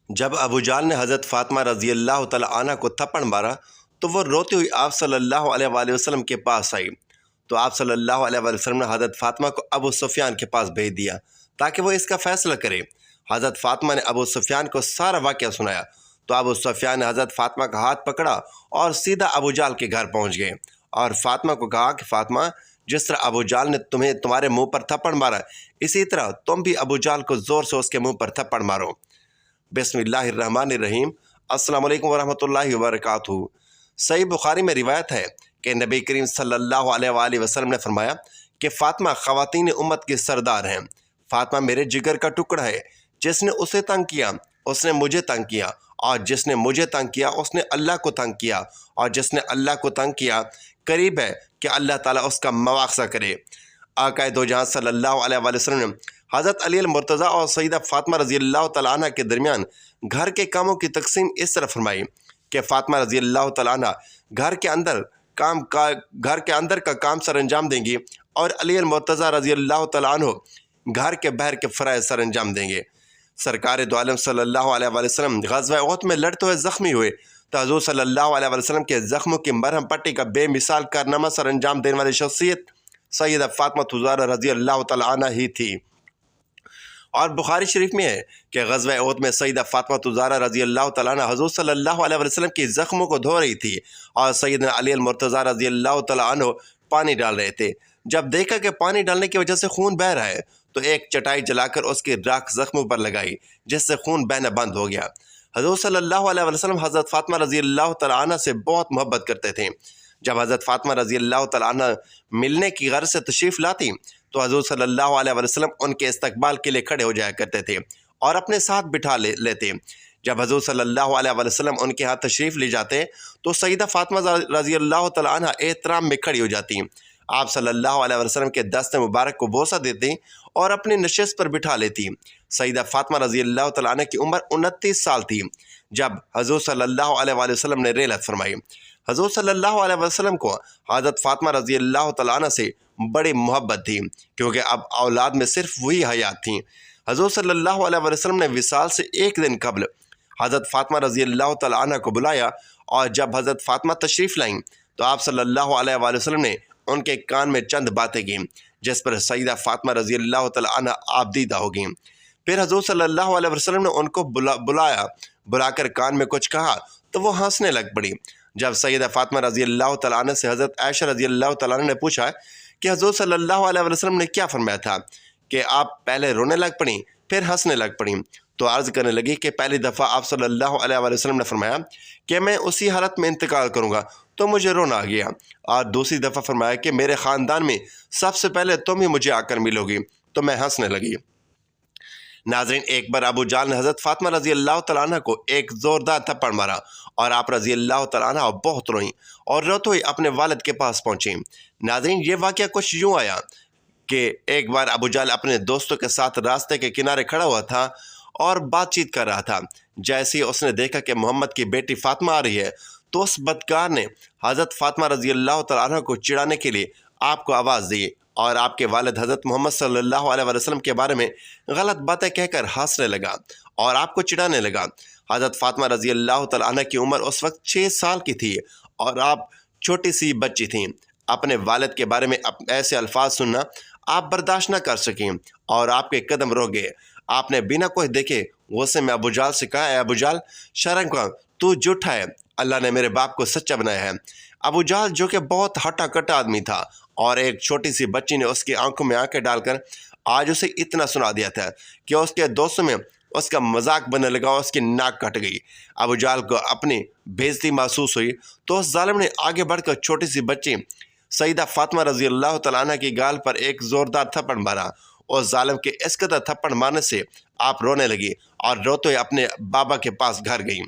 جب ابو جال نے حضرت فاطمہ رضی اللہ تعالیٰ عنہ کو تھپڑ مارا تو وہ روتی ہوئی آپ صلی اللہ علیہ وآلہ وسلم کے پاس آئی، تو آپ صلی اللہ علیہ وآلہ وسلم نے حضرت فاطمہ کو ابو سفیان کے پاس بھیج دیا تاکہ وہ اس کا فیصلہ کرے۔ حضرت فاطمہ نے ابو سفیان کو سارا واقعہ سنایا تو ابو سفیان نے حضرت فاطمہ کا ہاتھ پکڑا اور سیدھا ابو جال کے گھر پہنچ گئے اور فاطمہ کو کہا کہ فاطمہ، جس طرح ابو جال نے تمہارے منہ پر تھپڑ مارا، اسی طرح تم بھی ابو جال کو زور سے اس کے منہ پر تھپڑ مارو۔ بسم اللہ الرحمن الرحیم۔ السلام علیکم ورحمۃ اللہ وبرکاتہ۔ صحیح بخاری میں روایت ہے کہ نبی کریم صلی اللہ علیہ وآلہ وسلم نے فرمایا کہ فاطمہ خواتین امت کی سردار ہیں۔ فاطمہ میرے جگر کا ٹکڑا ہے، جس نے اسے تنگ کیا اس نے مجھے تنگ کیا، اور جس نے مجھے تنگ کیا اس نے اللہ کو تنگ کیا، اور جس نے اللہ کو تنگ کیا قریب ہے کہ اللہ تعالیٰ اس کا مواخذہ کرے۔ آقائے دو جہاں صلی اللہ علیہ وآلہ وسلم نے حضرت علی المرتضیٰ اور سیدہ فاطمہ رضی اللہ تعالیٰ عنہ کے درمیان گھر کے کاموں کی تقسیم اس طرح فرمائی کہ فاطمہ رضی اللہ تعالیٰ عنہ گھر کے اندر کا کام سر انجام دیں گی، اور علی المرتضیٰ رضی اللہ تعالیٰ عنہ گھر کے باہر کے فرائض سر انجام دیں گے۔ سرکار دو عالم صلی اللہ علیہ وآلہ وسلم غزوہ احد میں لڑتے ہوئے زخمی ہوئے تو حضور صلی اللہ علیہ وآلہ وسلم کے زخموں کی مرہم پٹی کا بے مثال کارنامہ سر انجام دینے والی شخصیت سیدہ فاطمہ الزہرا رضی اللہ تعالیٰ عنہ ہی تھی۔ اور بخاری شریف میں ہے کہ غزوہ احد میں سیدہ فاطمہ الزہرا رضی اللہ تعالیٰ عنہ حضور صلی اللہ علیہ وسلم کی زخموں کو دھو رہی تھی، اور سیدنا علی المرتضیٰ رضی اللہ تعالیٰ عنہ پانی ڈال رہے تھے۔ جب دیکھا کہ پانی ڈالنے کی وجہ سے خون بہہ رہا ہے تو ایک چٹائی جلا کر اس کی راکھ زخموں پر لگائی، جس سے خون بہنا بند ہو گیا۔ حضور صلی اللہ علیہ وسلم حضرت فاطمہ رضی اللہ تعالیٰ عنہ سے بہت محبت کرتے تھے۔ جب حضرت فاطمہ رضی اللہ تعالیٰ عنہ ملنے کی غرض سے تشریف لاتی تو حضور صلی اللہ علیہ وسلم ان کے استقبال کے لیے کھڑے ہو جایا کرتے تھے اور اپنے ساتھ بٹھا لیتے۔ جب حضور صلی اللہ علیہ وسلم ان کے ہاتھ تشریف لے جاتے تو سیدہ فاطمہ رضی اللہ تعالیٰ عنہ احترام میں کھڑی ہو جاتی۔ آپ صلی اللہ علیہ وسلم کے دست مبارک کو بوسہ دیتی اور اپنی نشست پر بٹھا لیتی۔ سیدہ فاطمہ رضی اللہ تعالیٰ عنہ کی عمر 29 سال تھی جب حضور صلی اللہ علیہ وسلم نے رحلت فرمائی۔ حضور صلی اللہ علیہ وسلم کو حضرت فاطمہ رضی اللہ تعالیٰ عنہ سے بڑی محبت تھی، کیونکہ اب اولاد میں صرف وہی حیات تھیں۔ حضور صلی اللہ علیہ وسلم نے وصال سے ایک دن قبل حضرت فاطمہ رضی اللہ تعالیٰ عنہ کو بلایا، اور جب حضرت فاطمہ تشریف لائیں تو آپ صلی اللہ علیہ وسلم نے ان کے کان میں چند باتیں کیں، جس پر سیدہ فاطمہ رضی اللہ تعالیٰ عنہ آبدیدہ ہو گئیں۔ پھر حضور صلی اللہ علیہ وسلم نے ان کو بلا کر کان میں کچھ کہا تو وہ ہنسنے لگ پڑی۔ جب سیدہ فاطمہ رضی اللہ تعالیٰ عنہ سے حضرت عائشہ رضی اللہ تعالیٰ عنہ نے پوچھا کہ حضور صلی اللہ علیہ وسلم نے کیا فرمایا تھا کہ آپ پہلے رونے لگ پڑیں پھر ہنسنے لگ پڑیں، تو عرض کرنے لگی کہ پہلی دفعہ آپ صلی اللہ علیہ وسلم نے فرمایا کہ میں اسی حالت میں انتقال کروں گا تو مجھے رونا آ گیا، اور دوسری دفعہ فرمایا کہ میرے خاندان میں سب سے پہلے تم ہی مجھے آ کر ملو گی، تو میں ہنسنے لگی۔ ناظرین، ایک بار ابو جال نے حضرت فاطمہ رضی اللہ تعالیٰ عنہ کو ایک زوردار تھپڑ مارا اور آپ رضی اللہ تعالیٰ عنہ بہت روئیں اور روتے ہوئے اپنے والد کے پاس پہنچیں۔ ناظرین، یہ واقعہ کچھ یوں آیا کہ ایک بار ابو جال اپنے دوستوں کے ساتھ راستے کے کنارے کھڑا ہوا تھا اور بات چیت کر رہا تھا۔ جیسے ہی اس نے دیکھا کہ محمد کی بیٹی فاطمہ آ رہی ہے تو اس بدکار نے حضرت فاطمہ رضی اللہ تعالیٰ عنہ کو چڑھانے کے لیے آپ کو آواز دی، اور آپ کے والد حضرت محمد صلی اللہ علیہ وسلم کے بارے میں غلط باتیں کہہ کر ہنسنے لگا اور آپ کو چڑھانے لگا۔ حضرت فاطمہ رضی اللہ تعالیٰ عنہ کی عمر اس وقت 6 سال کی تھی اور آپ چھوٹی سی بچی تھیں۔ اپنے والد کے بارے میں ایسے الفاظ سننا آپ برداشت نہ کر سکیں اور آپ کے قدم رک گئے۔ آپ نے بنا کوئی دیکھے غصے میں ابو جال سے کہا، اے ابو جال، شرم کر، تو جھوٹا ہے، اللہ نے میرے باپ کو سچا بنایا ہے۔ ابو جال جو کہ بہت ہٹا کٹا آدمی تھا، اور ایک چھوٹی سی بچی نے اس کی آنکھوں میں آنکھیں ڈال کر آج اسے اتنا سنا دیا تھا کہ اس کے دوستوں میں اس کا مذاق بننے لگا اور اس کی ناک کٹ گئی۔ ابو جال کو اپنی بے عزتی محسوس ہوئی تو اس ظالم نے آگے بڑھ کر چھوٹی سی بچی سیدہ فاطمہ رضی اللہ تعالیٰ عنہ کی گال پر ایک زوردار تھپڑ مارا۔ اس ظالم کے اس قدر تھپڑ مارنے سے آپ رونے لگی اور روتے ہوئے اپنے بابا کے پاس گھر گئیں۔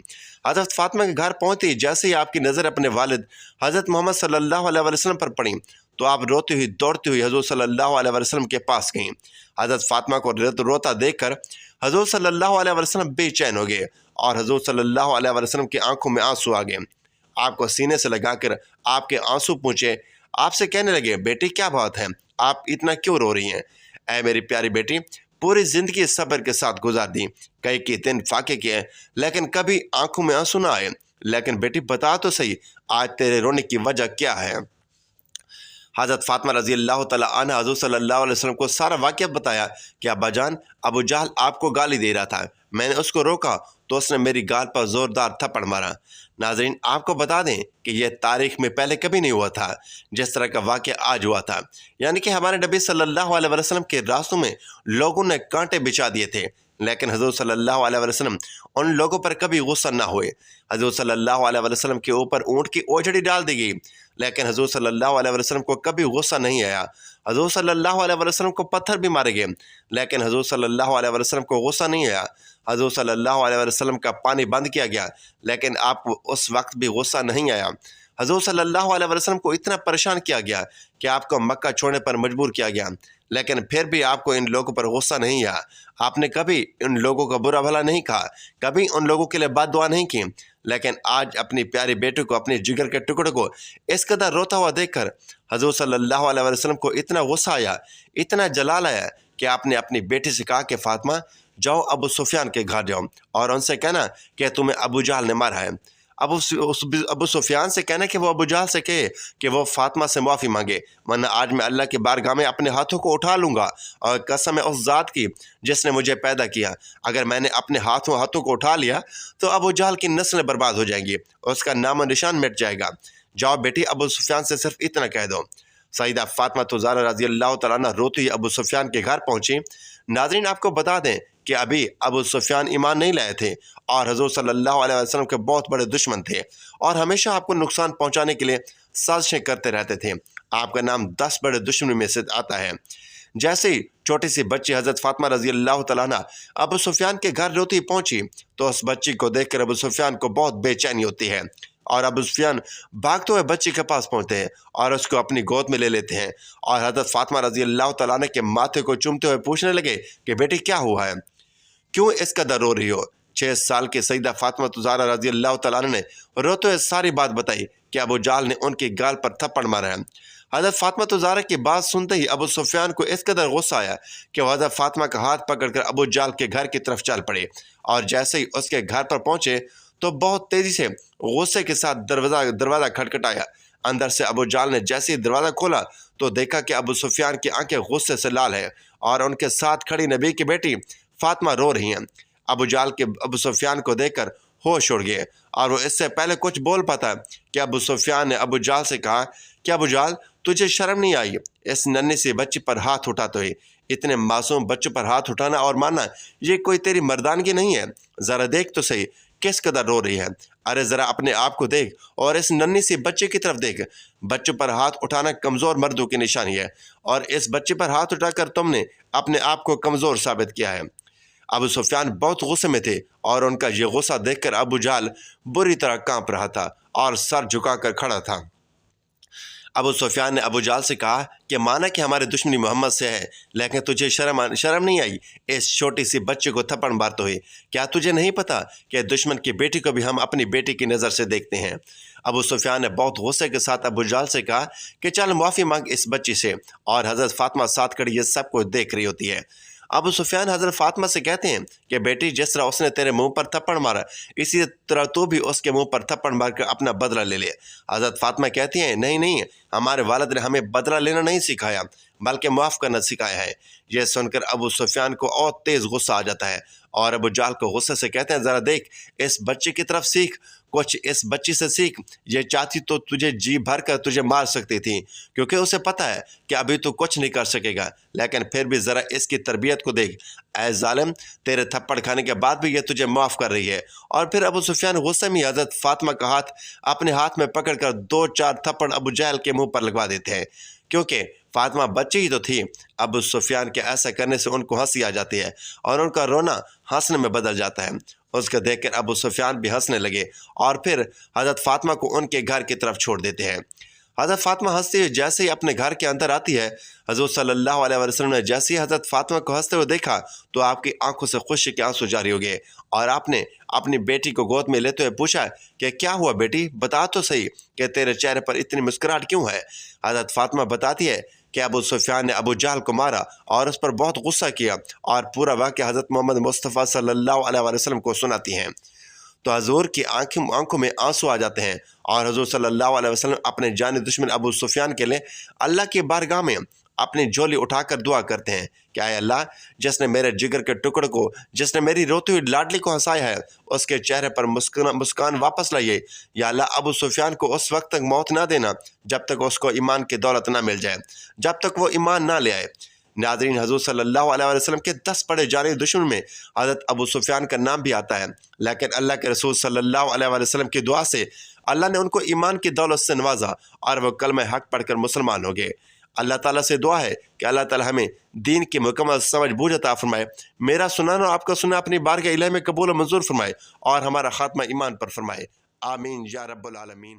حضرت فاطمہ کے گھر پہنچتی جیسے ہی آپ کی نظر اپنے والد حضرت محمد صلی اللہ علیہ وسلم پر پڑیں تو آپ روتی ہوئی دوڑتی ہوئی حضور صلی اللہ علیہ وسلم کے پاس گئیں۔ حضرت فاطمہ کو روتا دیکھ کر حضور صلی اللہ علیہ وسلم بے چین ہو گئے اور حضور صلی اللہ علیہ وسلم کی آنکھوں میں آنسو آ گئے۔ آپ کو سینے سے لگا کر آپ کے آنسو پوچھے، آپ سے کہنے لگے، بیٹی کیا بات ہے، آپ اتنا کیوں رو رہی ہیں؟ اے میری پیاری بیٹی، پوری زندگی صبر کے ساتھ گزار دی، کئی کے دن فاقے کیے لیکن کبھی آنکھوں میں آنسو نہ آئے۔ لیکن بیٹی بتا تو صحیح، آج تیرے رونے کی وجہ کیا ہے؟ حضرت فاطمہ رضی اللہ تعالیٰ عنہ حضور صلی اللہ علیہ وسلم کو سارا واقعہ بتایا کہ ابا جان، ابو جہل آپ کو گالی دے رہا تھا، میں نے اس کو روکا تو اس نے میری گال پر زوردار تھپڑ مارا۔ ناظرین، آپ کو بتا دیں کہ یہ تاریخ میں پہلے کبھی نہیں ہوا تھا جس طرح کا واقعہ آج ہوا تھا، یعنی کہ ہمارے نبی صلی اللہ علیہ وسلم کے راستوں میں لوگوں نے کانٹے بچھا دیے تھے، لیکن حضور صلی اللہ علیہ وسلم ان لوگوں پر کبھی غصہ نہ ہوئے۔ حضور صلی اللہ علیہ وسلم کے اوپر اونٹ کی اوجھڑی ڈال دی گئی، لیکن حضور صلی اللہ علیہ وسلم کو کبھی غصہ نہیں آیا۔ حضور صلی اللہ علیہ وسلم کو پتھر بھی مارے گئے، لیکن حضور صلی اللہ علیہ وسلم کو غصہ نہیں آیا۔ حضور صلی اللہ علیہ وسلم کا پانی بند کیا گیا، لیکن آپ کو اس وقت بھی غصہ نہیں آیا۔ حضور صلی اللہ علیہ وسلم کو اتنا پریشان کیا گیا کہ آپ کو مکہ چھوڑنے پر مجبور کیا گیا، لیکن پھر بھی آپ کو ان لوگوں پر غصہ نہیں آیا۔ آپ نے کبھی ان لوگوں کا برا بھلا نہیں کہا، کبھی ان لوگوں کے لیے بد دعا نہیں کی، لیکن آج اپنی پیاری بیٹے کو، اپنے جگر کے ٹکڑے کو اس قدر روتا ہوا دیکھ کر حضور صلی اللہ علیہ وسلم کو اتنا غصہ آیا، اتنا جلال آیا کہ آپ نے اپنی بیٹی سے کہا کہ فاطمہ، جاؤ ابو سفیان کے گھر جاؤ اور ان سے کہنا کہ تمہیں ابو جہل نے مارا ہے۔ ابو سفیان سے کہنا کہ وہ ابو جہل سے کہے کہ وہ فاطمہ سے معافی مانگے، ورنہ آج میں اللہ کی بارگاہ میں اپنے ہاتھوں کو اٹھا لوں گا، اور قسم ہے اس ذات کی جس نے مجھے پیدا کیا، اگر میں نے اپنے ہاتھوں کو اٹھا لیا تو ابو جہل کی نسلیں برباد ہو جائیں گی، اس کا نام و نشان مٹ جائے گا۔ جاؤ بیٹی، ابو سفیان سے صرف اتنا کہہ دو۔ سیدہ فاطمہ زہرا رضی اللہ تعالیٰ عنہ روتی ابو سفیان کے گھر پہنچی۔ ناظرین، آپ کو بتا دیں کہ ابھی ابو سفیان ایمان نہیں لائے تھے اور حضور صلی اللہ علیہ وسلم کے بہت بڑے دشمن تھے، اور ہمیشہ آپ کو نقصان پہنچانے کے لیے سازشیں کرتے رہتے تھے۔ آپ کا نام 10 بڑے دشمنوں میں سے آتا ہے۔ جیسے ہی چھوٹی سی بچی حضرت فاطمہ رضی اللہ تعالیٰ عنہ ابو سفیان کے گھر روتی پہنچی تو اس بچی کو دیکھ کر ابو سفیان کو بہت بے چینی ہوتی ہے، اور ابو سفیان بھاگتے ہوئے بچی کے پاس پہنچتے ہیں اور اس کو اپنی گود میں لے لیتے ہیں، اور حضرت فاطمہ رضی اللہ تعالیٰ عنہ کے ماتھے کو چومتے ہوئے پوچھنے لگے کہ بیٹی کیا ہوا ہے، کیوں اس قدر رو رہی ہو؟ 6 سال کی سیدہ فاطمہ زہرا رضی اللہ تعالیٰ عنہ نے روتے ہوئے ساری بات بتائی کہ ابو جہل نے ان کی گال پر تھپڑ مارا ہے۔ حضرت فاطمہ زہرا کی بات سنتے ہی ابو سفیان کو اس قدر غصہ آیا کہ وہ حضرت فاطمہ کا ہاتھ پکڑ کر ابو جہل کے گھر کی طرف چل پڑے، اور جیسے ہی اس کے گھر پر پہنچے تو بہت تیزی سے غصے کے ساتھ دروازہ کھٹکھٹایا۔ اندر سے ابو جہل نے جیسے ہی دروازہ کھولا تو دیکھا کہ ابو سفیان کی آنکھیں غصے سے لال ہیں، اور ان کے ساتھ کھڑی نبی کی بیٹی فاطمہ رو رہی ہیں۔ ابو جہل کے ابو سفیان کو دیکھ کر ہوش اڑ گئے، اور وہ اس سے پہلے کچھ بول پاتا کہ ابو سفیان نے ابو جہل سے کہا کہ ابو جہل، تجھے شرم نہیں آئی اس ننھی سی بچی پر ہاتھ اٹھاتے ہوئے؟ اتنے معصوم بچوں پر ہاتھ اٹھانا اور مارنا یہ کوئی تیری مردانگی نہیں ہے؟ ذرا دیکھ تو صحیح کس قدر رو رہی ہے، ارے ذرا اپنے آپ کو دیکھ اور اس ننھی سی بچے کی طرف دیکھ۔ بچوں پر ہاتھ اٹھانا کمزور مردوں کی نشانی ہے، اور اس بچے پر ہاتھ اٹھا کر تم نے اپنے آپ کو کمزور ثابت کیا ہے۔ ابو سفیان بہت غصے میں تھے، اور ان کا یہ غصہ دیکھ کر ابو جہل بری طرح کانپ رہا تھا اور سر جھکا کر کھڑا تھا۔ ابو سفیان نے ابو جہل سے کہا کہ مانا کہ ہمارے دشمنی محمد سے ہے، لیکن تجھے شرم نہیں آئی اس چھوٹی سی بچے کو تھپڑ مارتے ہوئے؟ کیا تجھے نہیں پتا کہ دشمن کی بیٹی کو بھی ہم اپنی بیٹی کی نظر سے دیکھتے ہیں؟ ابو سفیان نے بہت غصے کے ساتھ ابو جہل سے کہا کہ چل معافی مانگ اس بچی سے، اور حضرت فاطمہ ساتھ کھڑی یہ سب کچھ دیکھ رہی ہوتی ہے۔ ابو سفیان حضرت فاطمہ سے کہتے ہیں کہ بیٹی، جس طرح اس نے تیرے منہ پر تھپڑ مارا، اسی طرح تو بھی اس کے منہ پر تھپڑ مار کر اپنا بدلہ لے لے۔ حضرت فاطمہ کہتی ہیں نہیں، ہمارے والد نے ہمیں بدلہ لینا نہیں سکھایا بلکہ معاف کرنا سکھایا ہے۔ یہ سن کر ابو سفیان کو اور تیز غصہ آ جاتا ہے، اور ابو جہل کو غصے سے کہتے ہیں ذرا دیکھ اس بچے کی طرف سیکھ، کچھ اس بچی سے سیکھ، یہ چاہتی تو تجھے جی بھر کر تجھے مار سکتی تھی، کیونکہ اسے پتہ ہے کہ ابھی تو کچھ نہیں کر سکے گا، لیکن پھر بھی ذرا اس کی تربیت کو دیکھ، اے ظالم، تیرے تھپڑ کھانے کے بعد بھی یہ تجھے معاف کر رہی ہے۔ اور پھر ابو سفیان غصے میں حضرت فاطمہ کا ہاتھ اپنے ہاتھ میں پکڑ کر 2-4 تھپڑ ابو جہل کے منہ پر لگوا دیتے ہیں، کیونکہ فاطمہ بچی ہی تو تھی۔ ابو سفیان کے ایسا کرنے سے ان کو ہنسی آ جاتی ہے، اور ان کا رونا ہنسنے میں بدل جاتا ہے۔ اس کو دیکھ کر ابو سفیان بھی ہنسنے لگے، اور پھر حضرت فاطمہ کو ان کے گھر کی طرف چھوڑ دیتے ہیں۔ حضرت فاطمہ ہنستے ہوئے جیسے ہی اپنے گھر کے اندر آتی ہے، حضور صلی اللہ علیہ وسلم نے جیسے ہی حضرت فاطمہ کو ہنستے ہوئے دیکھا تو آپ کی آنکھوں سے خوشی کے آنسو جاری ہو گئے، اور آپ نے اپنی بیٹی کو گود میں لیتے ہوئے پوچھا کہ کیا ہوا بیٹی، بتا تو صحیح کہ تیرے چہرے پر اتنی مسکراہٹ کیوں ہے؟ حضرت فاطمہ بتاتی ہے کہ ابو سفیان نے ابو جہل کو مارا اور اس پر بہت غصہ کیا، اور پورا واقعہ حضرت محمد مصطفیٰ صلی اللہ علیہ وآلہ وسلم کو سناتی ہیں تو حضور کی آنکھوں میں آنسو آ جاتے ہیں، اور حضور صلی اللہ علیہ وسلم اپنے جانی دشمن ابو سفیان کے لیے اللہ کی بارگاہ میں اپنی جھولی اٹھا کر دعا کرتے ہیں کہ اے اللہ، جس نے میرے جگر کے ٹکڑ کو، جس نے میری روتی ہوئی لاڈلی کو ہنسایا ہے، اس کے چہرے پر مسکان واپس لائیے۔ یا اللہ، ابو سفیان کو اس وقت تک موت نہ دینا جب تک اس کو ایمان کی دولت نہ مل جائے، جب تک وہ ایمان نہ لے آئے۔ ناظرین، حضور صلی اللہ علیہ وسلم کے 10 بڑے جانی دشمن میں حضرت ابو سفیان کا نام بھی آتا ہے، لیکن اللہ کے رسول صلی اللہ علیہ وسلم کی دعا سے اللہ نے ان کو ایمان کی دولت سے نوازا، اور وہ کلمہ حق پڑھ کر مسلمان ہو گئے۔ اللہ تعالیٰ سے دعا ہے کہ اللہ تعالیٰ ہمیں دین کی مکمل سمجھ بوجھ عطا فرمائے، میرا سنانا اور آپ کا سننا اپنی بارگاہ الہی میں قبول و منظور فرمائے، اور ہمارا خاتمہ ایمان پر فرمائے۔ آمین یا رب العالمین۔